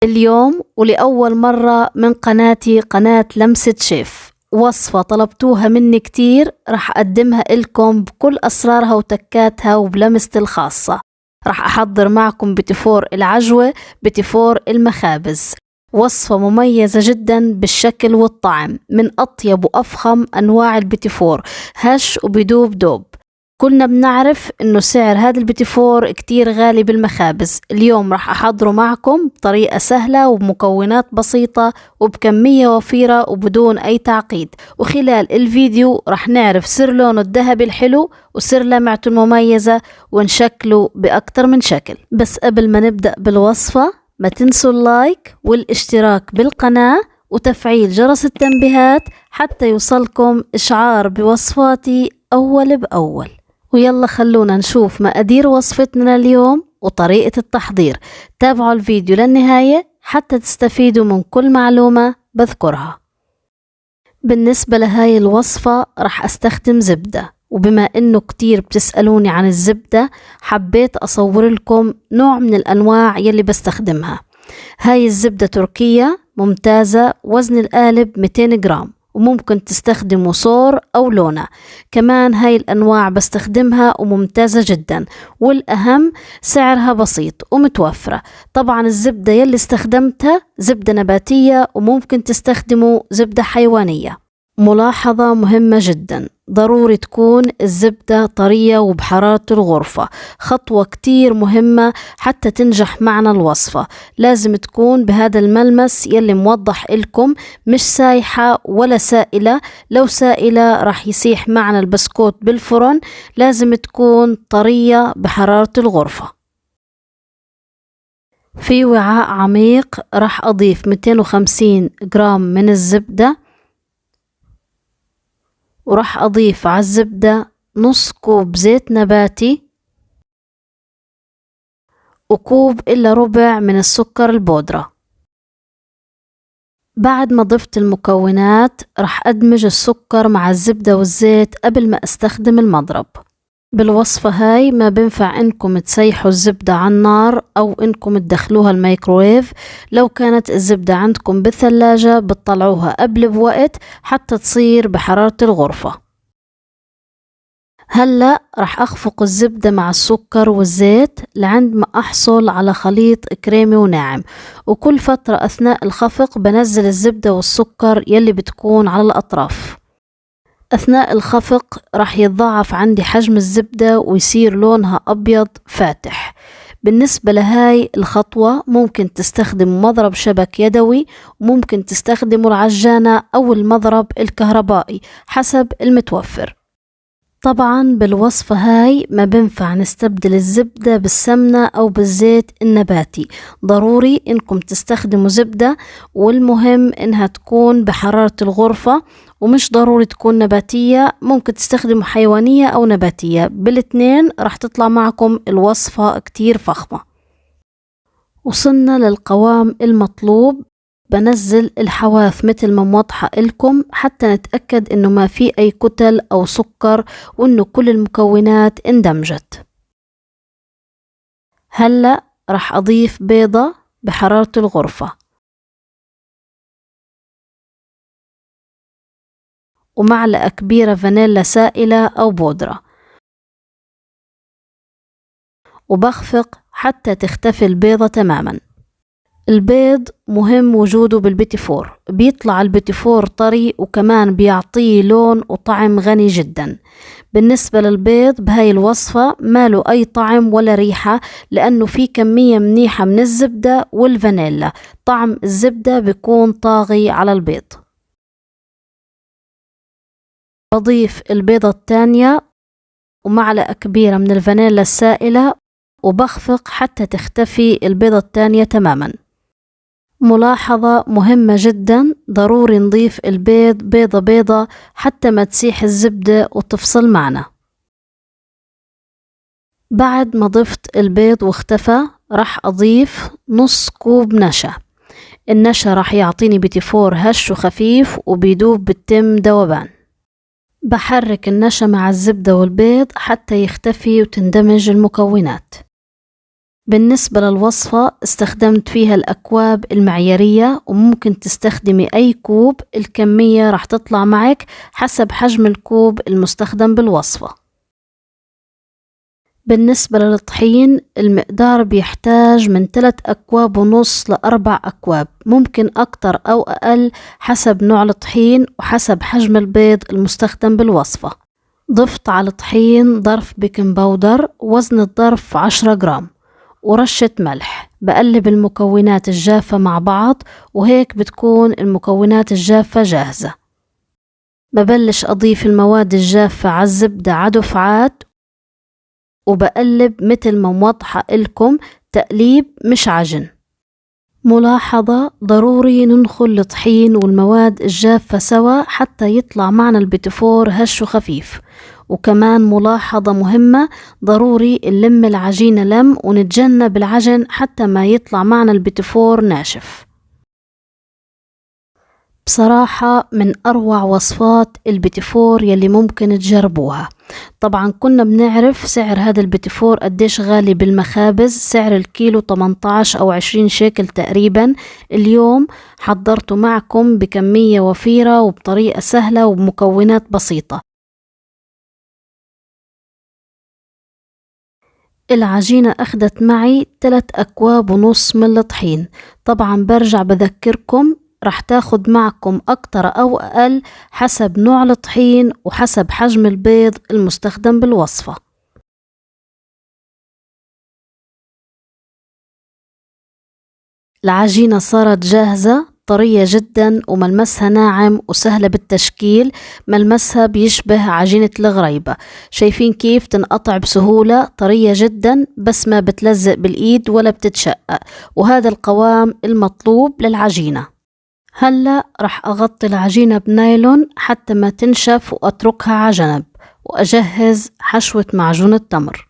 اليوم ولأول مرة من قناتي قناة لمسة شيف، وصفة طلبتوها مني كتير رح أقدمها لكم بكل أسرارها وتكاتها وبلمستي الخاصة. رح أحضر معكم بتيفور العجوة، بتيفور المخابز، وصفة مميزة جدا بالشكل والطعم، من أطيب وأفخم أنواع البتيفور، هش وبدوب دوب. كلنا بنعرف إنه سعر هذا البتيفور كتير غالي بالمخابز. اليوم رح أحضره معكم بطريقة سهلة وبمكونات بسيطة وبكمية وفيرة وبدون أي تعقيد، وخلال الفيديو رح نعرف سر لونه الذهبي الحلو وسر لمعته المميزة ونشكله بأكتر من شكل. بس قبل ما نبدأ بالوصفة ما تنسوا اللايك والاشتراك بالقناة وتفعيل جرس التنبيهات حتى يوصلكم إشعار بوصفاتي أول بأول. ويلا خلونا نشوف مقادير وصفتنا اليوم وطريقة التحضير. تابعوا الفيديو للنهاية حتى تستفيدوا من كل معلومة بذكرها. بالنسبة لهاي الوصفة رح أستخدم زبدة، وبما إنه كتير بتسألوني عن الزبدة حبيت أصور لكم نوع من الأنواع يلي بستخدمها. هاي الزبدة تركية ممتازة، وزن القالب 200 جرام، وممكن تستخدموا صور أو لونة. كمان هاي الأنواع بستخدمها وممتازة جدا، والأهم سعرها بسيط ومتوفرة. طبعا الزبدة يلي استخدمتها زبدة نباتية، وممكن تستخدموا زبدة حيوانية. ملاحظة مهمة جدا، ضروري تكون الزبدة طرية وبحرارة الغرفة، خطوة كتير مهمة حتى تنجح معنا الوصفة. لازم تكون بهذا الملمس يلي موضح لكم، مش سايحة ولا سائلة. لو سائلة راح يسيح معنا البسكوت بالفرن. لازم تكون طرية بحرارة الغرفة. في وعاء عميق راح أضيف 250 جرام من الزبدة، وراح أضيف على الزبدة نص كوب زيت نباتي، وكوب إلا ربع من السكر البودرة. بعد ما ضفت المكونات راح أدمج السكر مع الزبدة والزيت قبل ما أستخدم المضرب. بالوصفة هاي ما بنفع إنكم تسيحوا الزبدة على النار أو إنكم تدخلوها الميكروويف. لو كانت الزبدة عندكم بالثلاجة بتطلعوها قبل بوقت حتى تصير بحرارة الغرفة. هلأ رح أخفق الزبدة مع السكر والزيت لعند ما أحصل على خليط كريمي وناعم، وكل فترة أثناء الخفق بنزل الزبدة والسكر يلي بتكون على الأطراف. أثناء الخفق رح يتضاعف عندي حجم الزبدة ويصير لونها أبيض فاتح. بالنسبة لهاي الخطوة ممكن تستخدم مضرب شبك يدوي، وممكن تستخدموا العجانة أو المضرب الكهربائي حسب المتوفر. طبعا بالوصفة هاي ما بنفع نستبدل الزبدة بالسمنة أو بالزيت النباتي، ضروري إنكم تستخدموا زبدة، والمهم إنها تكون بحرارة الغرفة، ومش ضروري تكون نباتية، ممكن تستخدموا حيوانية أو نباتية، بالاثنين راح تطلع معكم الوصفة كتير فخمة. وصلنا للقوام المطلوب. بنزل الحواف مثل ما موضحة لكم حتى نتأكد انه ما في اي كتل او سكر، وانه كل المكونات اندمجت. هلأ راح اضيف بيضة بحرارة الغرفة، ومعلقة كبيرة فانيلا سائلة او بودرة، وبخفق حتى تختفي البيضة تماما. البيض مهم وجوده بالبيتيفور، بيطلع البيتيفور طري وكمان بيعطيه لون وطعم غني جدا. بالنسبة للبيض بهاي الوصفة ما له أي طعم ولا ريحة، لأنه في كمية منيحة من الزبدة والفانيلا، طعم الزبدة بيكون طاغي على البيض. بضيف البيضة الثانية ومعلقة كبيرة من الفانيلا السائلة، وبخفق حتى تختفي البيضة الثانية تماما. ملاحظة مهمة جدا، ضروري نضيف البيض بيضة بيضة حتى ما تسيح الزبدة وتفصل معنا. بعد ما ضفت البيض واختفى راح أضيف نص كوب نشا. النشا راح يعطيني بيتيفور هش وخفيف وبيدوب بالتم ذوبان. بحرك النشا مع الزبدة والبيض حتى يختفي وتندمج المكونات. بالنسبة للوصفة استخدمت فيها الأكواب المعيارية، وممكن تستخدمي أي كوب، الكمية راح تطلع معك حسب حجم الكوب المستخدم بالوصفة. بالنسبة للطحين المقدار بيحتاج من 3 أكواب ونص ل4 أكواب، ممكن أكتر أو أقل حسب نوع الطحين وحسب حجم البيض المستخدم بالوصفة. ضفت على الطحين ظرف بيكنج باودر، وزن الظرف 10 جرام، ورشة ملح. بقلب المكونات الجافة مع بعض، وهيك بتكون المكونات الجافة جاهزة. ببلش أضيف المواد الجافة على الزبدة على دفعات، وبقلب مثل ما موضحة لكم، تقليب مش عجن. ملاحظة: ضروري ننخل الطحين والمواد الجافة سوا حتى يطلع معنا البيتيفور هش وخفيف. وكمان ملاحظة مهمة: ضروري نلم العجينة لم ونتجنب العجن حتى ما يطلع معنا البيتيفور ناشف. بصراحة من أروع وصفات البيتيفور يلي ممكن تجربوها. طبعا كنا بنعرف سعر هذا البيتيفور قديش غالي بالمخابز، سعر الكيلو 18 أو 20 شيكل تقريبا. اليوم حضرته معكم بكمية وفيرة وبطريقة سهلة وبمكونات بسيطة. العجينة أخدت معي 3 أكواب ونص من الطحين. طبعا برجع بذكركم رح تاخد معكم أكتر أو أقل حسب نوع الطحين وحسب حجم البيض المستخدم بالوصفة. العجينة صارت جاهزة، طرية جدا وملمسها ناعم وسهلة بالتشكيل، ملمسها بيشبه عجينة الغريبة. شايفين كيف تنقطع بسهولة، طرية جدا بس ما بتلزق بالإيد ولا بتتشقق، وهذا القوام المطلوب للعجينة. هلأ رح أغطي العجينة بنايلون حتى ما تنشف وأتركها على جنب، وأجهز حشوة معجون التمر.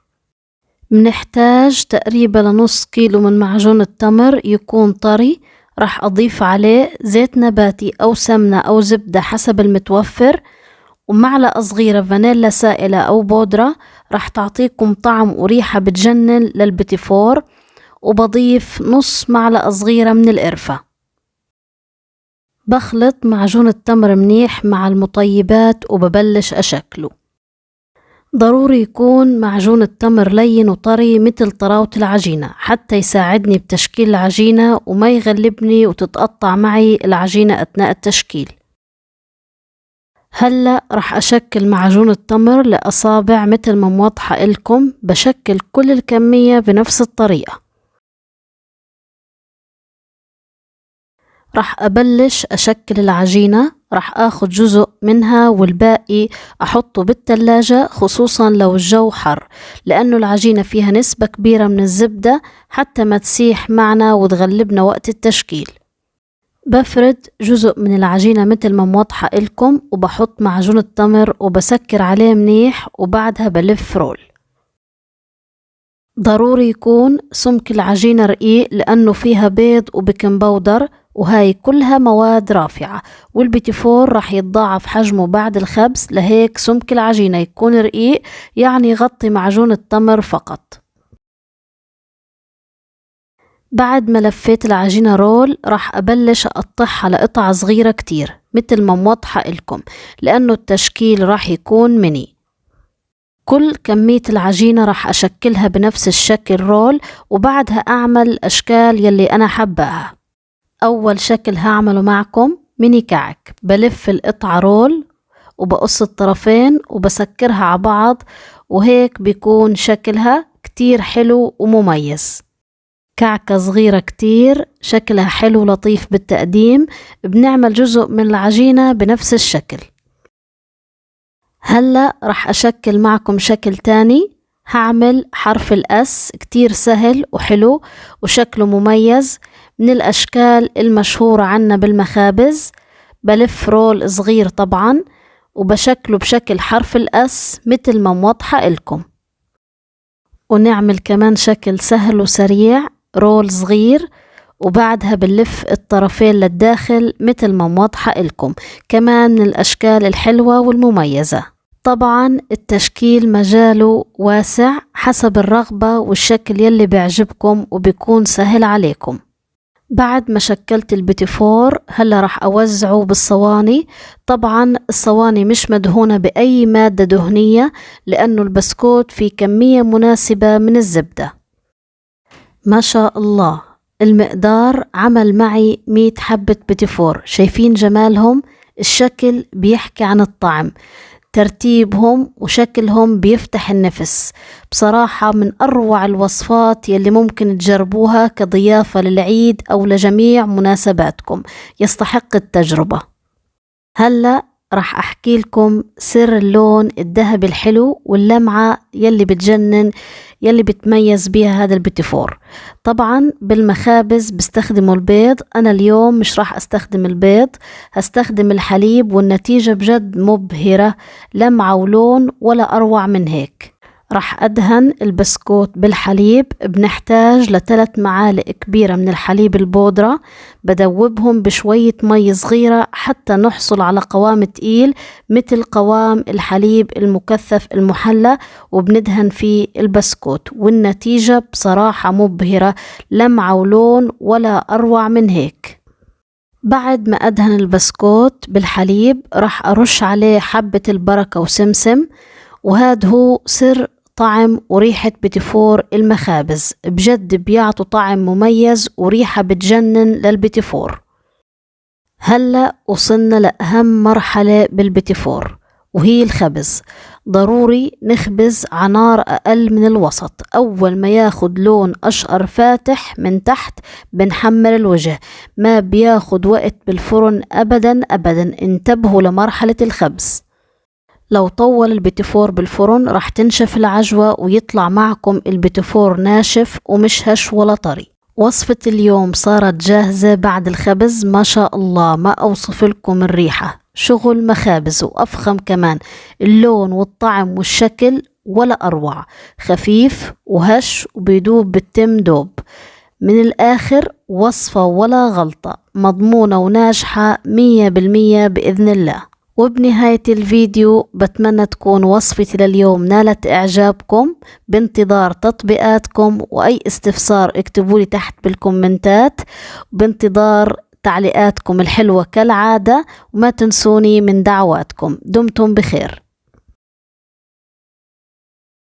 منحتاج تقريبا لنص كيلو من معجون التمر يكون طري. رح أضيف عليه زيت نباتي أو سمنة أو زبدة حسب المتوفر، ومعلقة صغيرة فانيلا سائلة أو بودرة رح تعطيكم طعم وريحة بتجنن للبيتيفور، وبضيف نص معلقة صغيرة من القرفة. بخلط معجون التمر منيح مع المطيبات وببلش أشكله. ضروري يكون معجون التمر لين وطري مثل طراوة العجينة حتى يساعدني بتشكيل العجينة وما يغلبني وتتقطع معي العجينة أثناء التشكيل. هلأ رح أشكل معجون التمر لأصابع مثل ما موضحة لكم، بشكل كل الكمية بنفس الطريقة. رح أبلش أشكل العجينة، رح أخذ جزء منها والباقي أحطه بالثلاجة، خصوصا لو الجو حر، لأنه العجينة فيها نسبة كبيرة من الزبدة حتى ما تسيح معنا وتغلبنا وقت التشكيل. بفرد جزء من العجينة مثل ما موضحة لكم، وبحط معجون التمر وبسكر عليه منيح، وبعدها بلف رول. ضروري يكون سمك العجينة رقيق لأنه فيها بيض وبيكنج باودر، وهاي كلها مواد رافعة، والبيتيفور راح يتضاعف حجمه بعد الخبز، لهيك سمك العجينة يكون رقيق، يعني غطي معجون التمر فقط. بعد ما لفيت العجينة رول راح أبلش أقطعها لقطع صغيرة كتير مثل ما موضحة لكم، لأنه التشكيل راح يكون مني. كل كمية العجينة راح أشكلها بنفس الشكل رول، وبعدها أعمل الأشكال يلي أنا حباها. أول شكل هعمله معكم ميني كعك، بلف القطعة رول وبقص الطرفين وبسكرها على بعض، وهيك بيكون شكلها كتير حلو ومميز. كعكة صغيرة كتير شكلها حلو لطيف بالتقديم. بنعمل جزء من العجينة بنفس الشكل. هلأ رح أشكل معكم شكل تاني، هعمل حرف الأس، كتير سهل وحلو وشكله مميز، من الأشكال المشهورة عنا بالمخابز. بلف رول صغير طبعا وبشكله بشكل حرف الأس مثل ما موضحة لكم. ونعمل كمان شكل سهل وسريع، رول صغير وبعدها بنلف الطرفين للداخل مثل ما موضحة لكم، كمان من الأشكال الحلوة والمميزة. طبعا التشكيل مجاله واسع حسب الرغبة والشكل يلي بيعجبكم وبيكون سهل عليكم. بعد ما شكلت البيتي فور هلا راح أوزعه بالصواني. طبعا الصواني مش مدهونة بأي مادة دهنية لأنه البسكوت فيه كمية مناسبة من الزبدة. ما شاء الله المقدار عمل معي 100 حبة بيتي فور. شايفين جمالهم؟ الشكل بيحكي عن الطعم، ترتيبهم وشكلهم بيفتح النفس. بصراحة من أروع الوصفات يلي ممكن تجربوها كضيافة للعيد أو لجميع مناسباتكم، يستحق التجربة. هلأ راح أحكي لكم سر اللون الذهبي الحلو واللمعة يلي بتجنن يلي بتميز بيها هذا البيتي فور. طبعا بالمخابز بستخدموا البيض، أنا اليوم مش راح أستخدم البيض، هستخدم الحليب والنتيجة بجد مبهرة، لمعة ولون ولا أروع من هيك. راح أدهن البسكوت بالحليب. بنحتاج ل3 معالق كبيرة من الحليب البودرة، بدوبهم بشوية مي صغيرة حتى نحصل على قوام تقيل مثل قوام الحليب المكثف المحلى، وبندهن فيه البسكوت والنتيجة بصراحة مبهرة، لمعة ولون ولا أروع من هيك. بعد ما أدهن البسكوت بالحليب راح أرش عليه حبة البركة وسمسم، وهذا هو سر طعم وريحة بيتي فور المخابز، بجد بيعطوا طعم مميز وريحة بتجنن للبيتي فور. هلأ وصلنا لأهم مرحلة بالبيتي فور وهي الخبز. ضروري نخبز على نار أقل من الوسط. أول ما ياخد لون أشقر فاتح من تحت بنحمر الوجه، ما بياخد وقت بالفرن أبدا أبدا. انتبهوا لمرحلة الخبز. لو طول البيتي فور بالفرن راح تنشف العجوة ويطلع معكم البيتي فور ناشف ومش هش ولا طري. وصفة اليوم صارت جاهزة بعد الخبز. ما شاء الله ما أوصف لكم الريحة، شغل مخابز وأفخم كمان، اللون والطعم والشكل ولا أروع، خفيف وهش وبيدوب بالتم دوب. من الآخر وصفة ولا غلطة، مضمونة وناجحة 100% بإذن الله. وبنهاية الفيديو بتمنى تكون وصفتي لليوم نالت إعجابكم. بانتظار تطبيقاتكم وأي استفسار اكتبولي تحت بالكومنتات، بانتظار تعليقاتكم الحلوة كالعادة، وما تنسوني من دعواتكم. دمتم بخير.